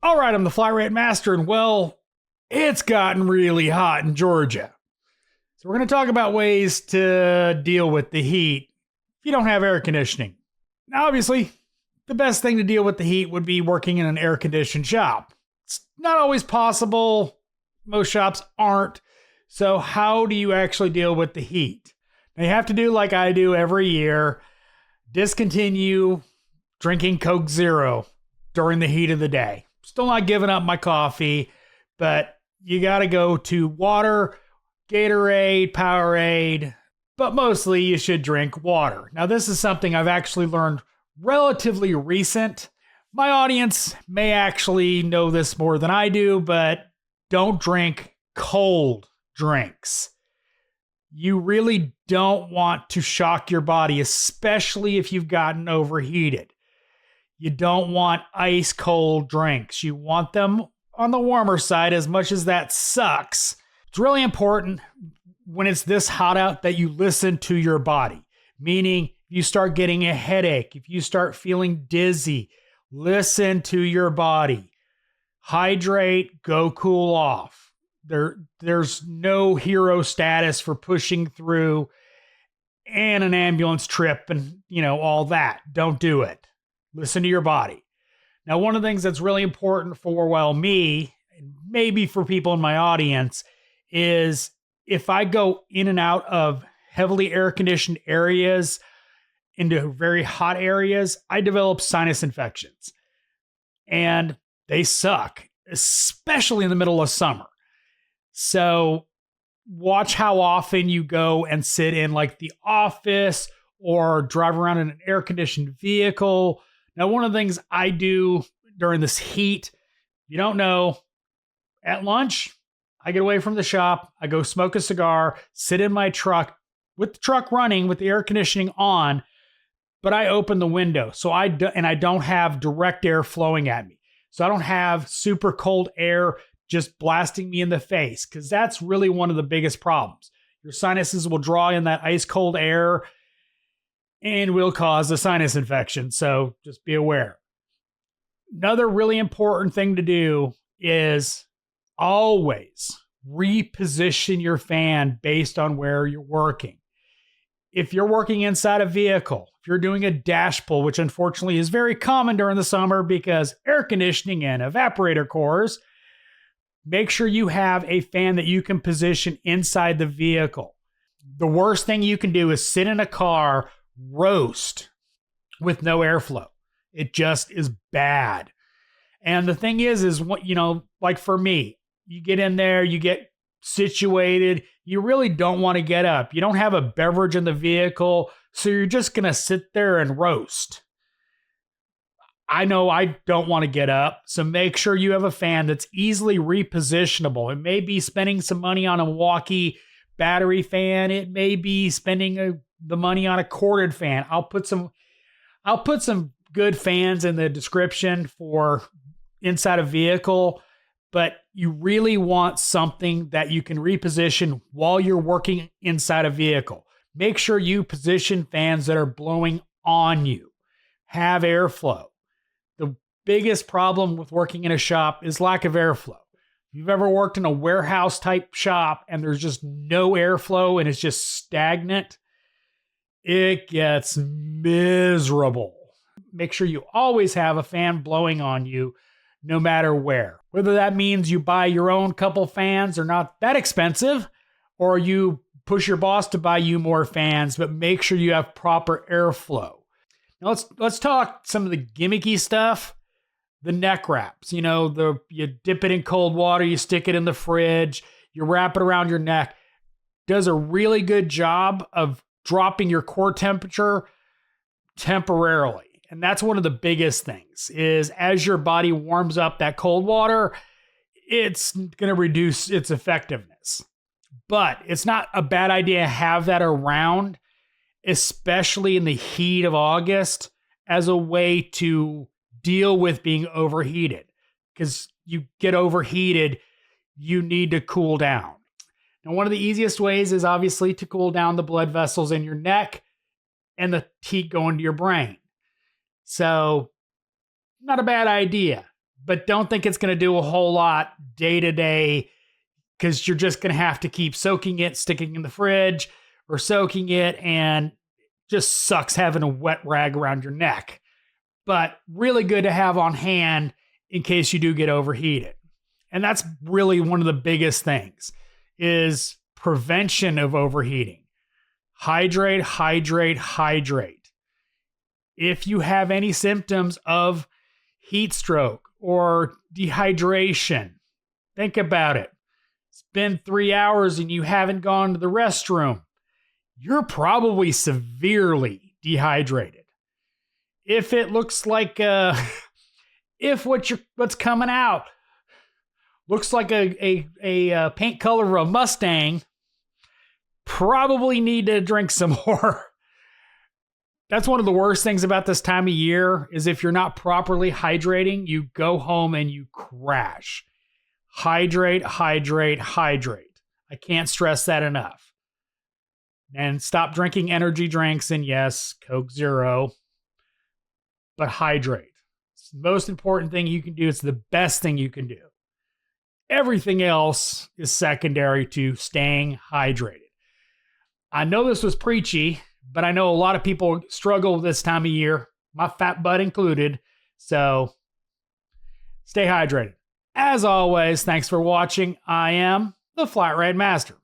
All right, I'm the flatratemaster, and well, it's gotten really hot in Georgia. So we're going to talk about ways to deal with the heat if you don't have air conditioning. Now, obviously, the best thing to deal with the heat would be working in an air-conditioned shop. It's not always possible. Most shops aren't. So how do you actually deal with the heat? Now, you have to do like I do every year. Discontinue drinking Coke Zero during the heat of the day. Still not giving up my coffee, but you got to go to water, Gatorade, Powerade, but mostly you should drink water. Now, this is something I've actually learned relatively recent. My audience may actually know this more than I do, but don't drink cold drinks. You really don't want to shock your body, especially if you've gotten overheated. You don't want ice cold drinks. You want them on the warmer side, as much as that sucks. It's really important when it's this hot out that you listen to your body. Meaning, if you start getting a headache, if you start feeling dizzy, listen to your body. Hydrate, go cool off. There's no hero status for pushing through and an ambulance trip and, all that. Don't do it. Listen to your body. Now, one of the things that's really important for, me, and maybe for people in my audience, is if I go in and out of heavily air-conditioned areas into very hot areas, I develop sinus infections. And they suck, especially in the middle of summer. So watch how often you go and sit in like the office or drive around in an air-conditioned vehicle. Now, one of the things I do during this heat, you don't know, at lunch, I get away from the shop, I go smoke a cigar, sit in my truck with the truck running with the air conditioning on, but I open the window and I don't have direct air flowing at me. So I don't have super cold air just blasting me in the face, because that's really one of the biggest problems. Your sinuses will draw in that ice cold air and will cause a sinus infection. So just be aware. Another really important thing to do is always reposition your fan based on where you're working. If you're working inside a vehicle, if you're doing a dash pull, which unfortunately is very common during the summer because air conditioning and evaporator cores, make sure you have a fan that you can position inside the vehicle. The worst thing you can do is sit in a car, roast with no airflow. It just is bad. And the thing is what, like for me, you get in there, you get situated, you really don't want to get up. You don't have a beverage in the vehicle, so you're just going to sit there and roast. I know I don't want to get up, so make sure you have a fan that's easily repositionable. It may be spending some money on a Milwaukee battery fan. It may be spending the money on a corded fan. I'll put some good fans in the description for inside a vehicle, but you really want something that you can reposition while you're working inside a vehicle. Make sure you position fans that are blowing on you, have airflow. The biggest problem with working in a shop is lack of airflow. If you've ever worked in a warehouse type shop and there's just no airflow and it's just stagnant, it gets miserable. Make sure you always have a fan blowing on you no matter where. Whether that means you buy your own couple fans, they're not that expensive, or you push your boss to buy you more fans, but make sure you have proper airflow. Now let's talk some of the gimmicky stuff. The neck wraps, you dip it in cold water, you stick it in the fridge, you wrap it around your neck. Does a really good job of dropping your core temperature temporarily. And that's one of the biggest things is as your body warms up that cold water, it's going to reduce its effectiveness. But it's not a bad idea to have that around, especially in the heat of August, as a way to deal with being overheated. Because you get overheated, you need to cool down. Now, one of the easiest ways is obviously to cool down the blood vessels in your neck and the heat going to your brain. So, not a bad idea. but don't think it's going to do a whole lot day to day, because you're just going to have to keep soaking it, sticking in the fridge, or soaking it, and just sucks having a wet rag around your neck. But really good to have on hand in case you do get overheated. And that's really one of the biggest things, is prevention of overheating. Hydrate, hydrate, hydrate. If you have any symptoms of heat stroke or dehydration, think about it. It's been 3 hours and you haven't gone to the restroom. You're probably severely dehydrated. If it looks like if what's coming out looks like a paint color of a Mustang, probably need to drink some more. That's one of the worst things about this time of year, is if you're not properly hydrating, you go home and you crash. Hydrate, hydrate, hydrate. I can't stress that enough. And stop drinking energy drinks, and yes, Coke Zero, but hydrate. It's the most important thing you can do. It's the best thing you can do. Everything else is secondary to staying hydrated. I know this was preachy, but I know a lot of people struggle this time of year, my fat butt included. So stay hydrated. As always, thanks for watching. I am the Flat Rate Master.